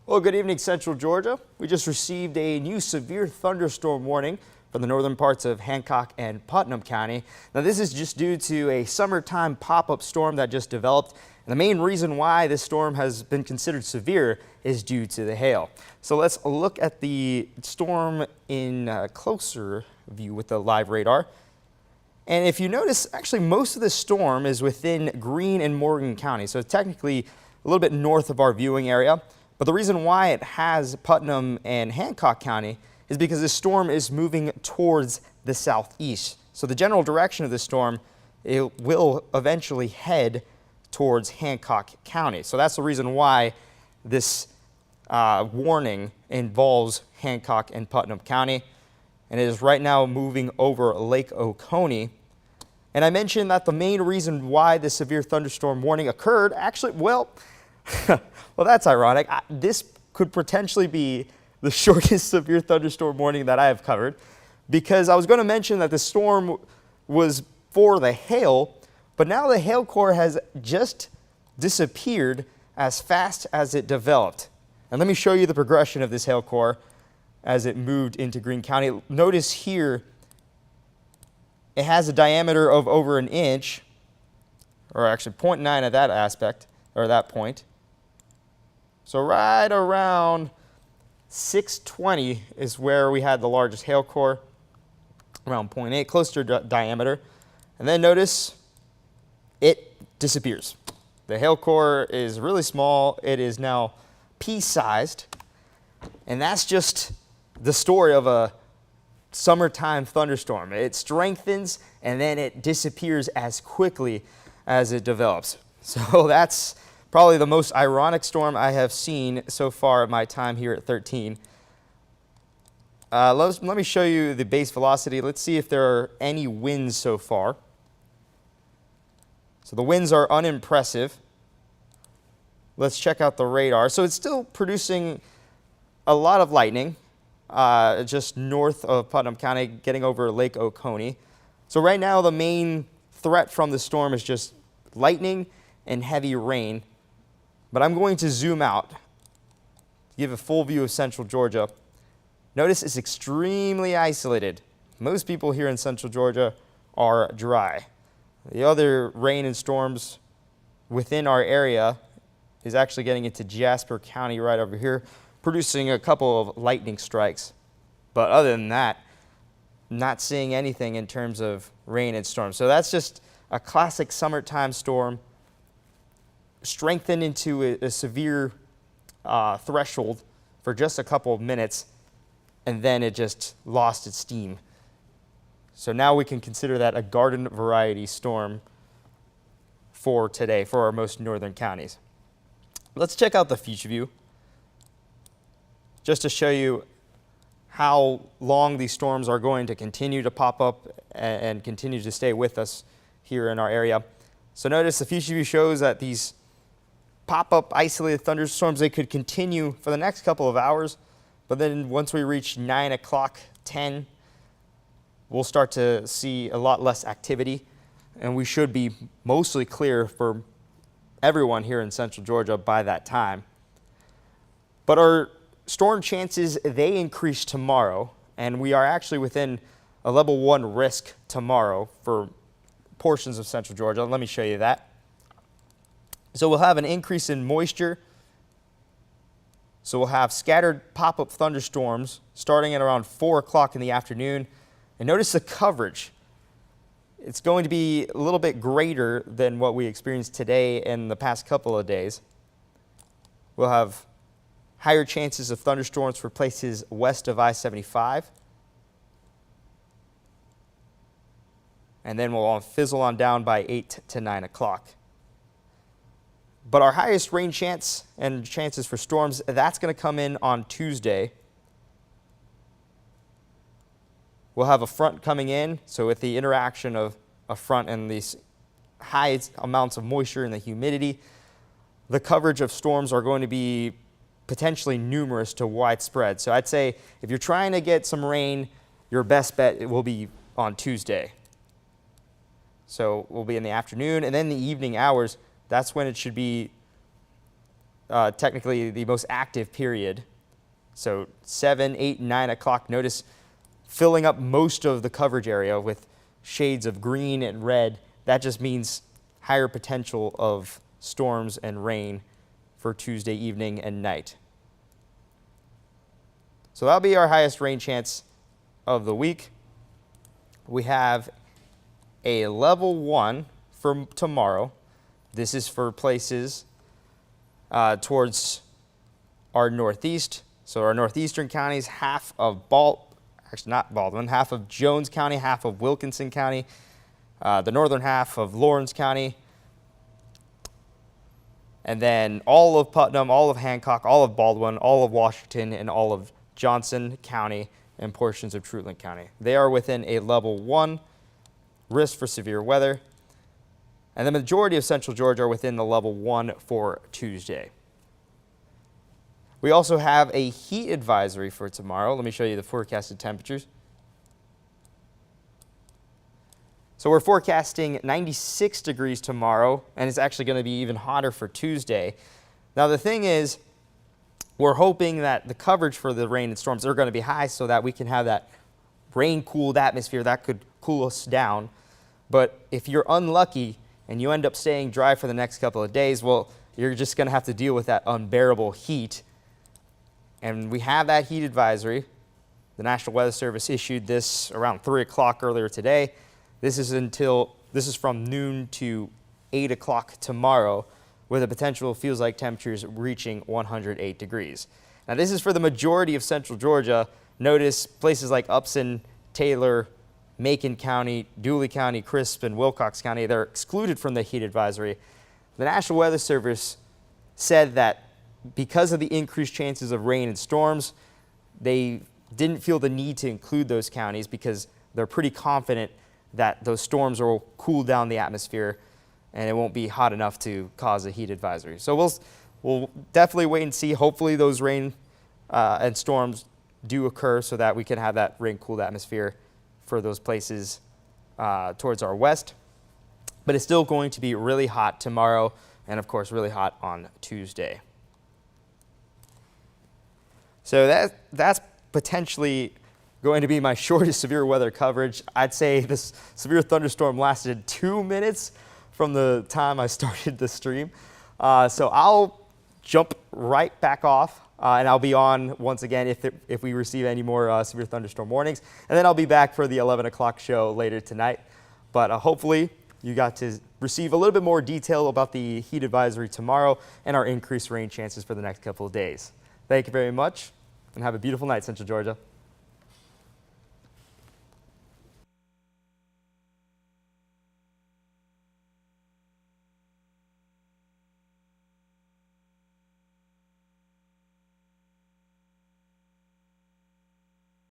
Well, good evening, Central Georgia. We just received a new severe thunderstorm warning for the northern parts of Hancock and Putnam County. Now, this is just due to a summertime pop-up storm that just developed. And the main reason why this storm has been considered severe is due to the hail. So let's look at the storm in closer view with the live radar. And if you notice, actually most of the storm is within Greene and Morgan County. So it's technically a little bit north of our viewing area. But the reason why it has Putnam and Hancock County is because this storm is moving towards the southeast. So the general direction of the storm, it will eventually head towards Hancock County. So that's the reason why this warning involves Hancock and Putnam County. And it is right now moving over Lake Oconee. And I mentioned that the main reason why this severe thunderstorm warning occurred, actually, well, that's ironic. This could potentially be the shortest severe thunderstorm warning that I have covered, because I was going to mention that the storm was for the hail, but now the hail core has just disappeared as fast as it developed. And let me show you the progression of this hail core as it moved into Greene County. Notice here, it has a diameter of over an inch, or actually 0.9 at that aspect, or that point. So right around 620 is where we had the largest hail core, around 0.8, close to diameter. And then notice it disappears. The hail core is really small. It is now pea-sized. And that's just the story of a summertime thunderstorm. It strengthens and then it disappears as quickly as it develops. So that's probably the most ironic storm I have seen so far at my time here at 13. Let me show you the base velocity. Let's see if there are any winds so far. So the winds are unimpressive. Let's check out the radar. So it's still producing a lot of lightning just north of Putnam County, getting over Lake Oconee. So right now the main threat from the storm is just lightning and heavy rain. But I'm going to zoom out to give a full view of Central Georgia. Notice it's extremely isolated. Most people here in Central Georgia are dry. The other rain and storms within our area is actually getting into Jasper County right over here, producing a couple of lightning strikes. But other than that, not seeing anything in terms of rain and storms. So that's just a classic summertime storm, strengthened into a severe threshold for just a couple of minutes, and then it just lost its steam. So now we can consider that a garden variety storm for today, for our most northern counties. Let's check out the future view, just to show you how long these storms are going to continue to pop up and continue to stay with us here in our area. So notice the future view shows that these pop-up isolated thunderstorms, they could continue for the next couple of hours, but then once we reach 9 o'clock, 10, we'll start to see a lot less activity, and we should be mostly clear for everyone here in Central Georgia by that time. But our storm chances, they increase tomorrow, and we are actually within a level 1 risk tomorrow for portions of Central Georgia. Let me show you that. So we'll have an increase in moisture. So we'll have scattered pop-up thunderstorms starting at around 4 o'clock in the afternoon. And notice the coverage. It's going to be a little bit greater than what we experienced today and the past couple of days. We'll have higher chances of thunderstorms for places west of I-75. And then we'll fizzle on down by 8 to 9 o'clock. But our highest rain chance and chances for storms, that's going to come in on Tuesday. We'll have a front coming in, so with the interaction of a front and these high amounts of moisture and the humidity, the coverage of storms are going to be potentially numerous to widespread. So I'd say if you're trying to get some rain, your best bet will be on Tuesday. So we'll be in the afternoon, and then the evening hours, that's when it should be technically the most active period. So 7, 8, 9 o'clock, notice filling up most of the coverage area with shades of green and red. That just means higher potential of storms and rain for Tuesday evening and night. So that'll be our highest rain chance of the week. We have a level 1 for tomorrow. This is for places towards our northeast. So our northeastern counties, half of half of Jones County, half of Wilkinson County, the northern half of Lawrence County, and then all of Putnam, all of Hancock, all of Baldwin, all of Washington, and all of Johnson County and portions of Treutlen County. They are within a level 1 risk for severe weather, and the majority of central Georgia are within the level 1 for Tuesday. We also have a heat advisory for tomorrow. Let me show you the forecasted temperatures. So we're forecasting 96 degrees tomorrow, and it's actually going to be even hotter for Tuesday. Now the thing is, we're hoping that the coverage for the rain and storms are going to be high so that we can have that rain-cooled atmosphere that could cool us down. But if you're unlucky and you end up staying dry for the next couple of days, well, you're just going to have to deal with that unbearable heat. And we have that heat advisory. The National Weather Service issued this around 3 o'clock earlier today. This is from noon to 8 o'clock tomorrow, with a potential feels like temperatures reaching 108 degrees. Now this is for the majority of central Georgia. Notice places like Upson, Taylor, Macon County, Dooley County, Crisp, and Wilcox County, they're excluded from the heat advisory. The National Weather Service said that because of the increased chances of rain and storms, they didn't feel the need to include those counties because they're pretty confident that those storms will cool down the atmosphere and it won't be hot enough to cause a heat advisory. So we'll definitely wait and see. Hopefully those rain and storms do occur so that we can have that rain-cooled atmosphere for those places towards our west. But it's still going to be really hot tomorrow and, of course, really hot on Tuesday. So that's potentially going to be my shortest severe weather coverage. I'd say this severe thunderstorm lasted 2 minutes from the time I started the stream. So I'll jump right back off and I'll be on once again if we receive any more severe thunderstorm warnings. And then I'll be back for the 11 o'clock show later tonight. But hopefully you got to receive a little bit more detail about the heat advisory tomorrow and our increased rain chances for the next couple of days. Thank you very much and have a beautiful night, Central Georgia.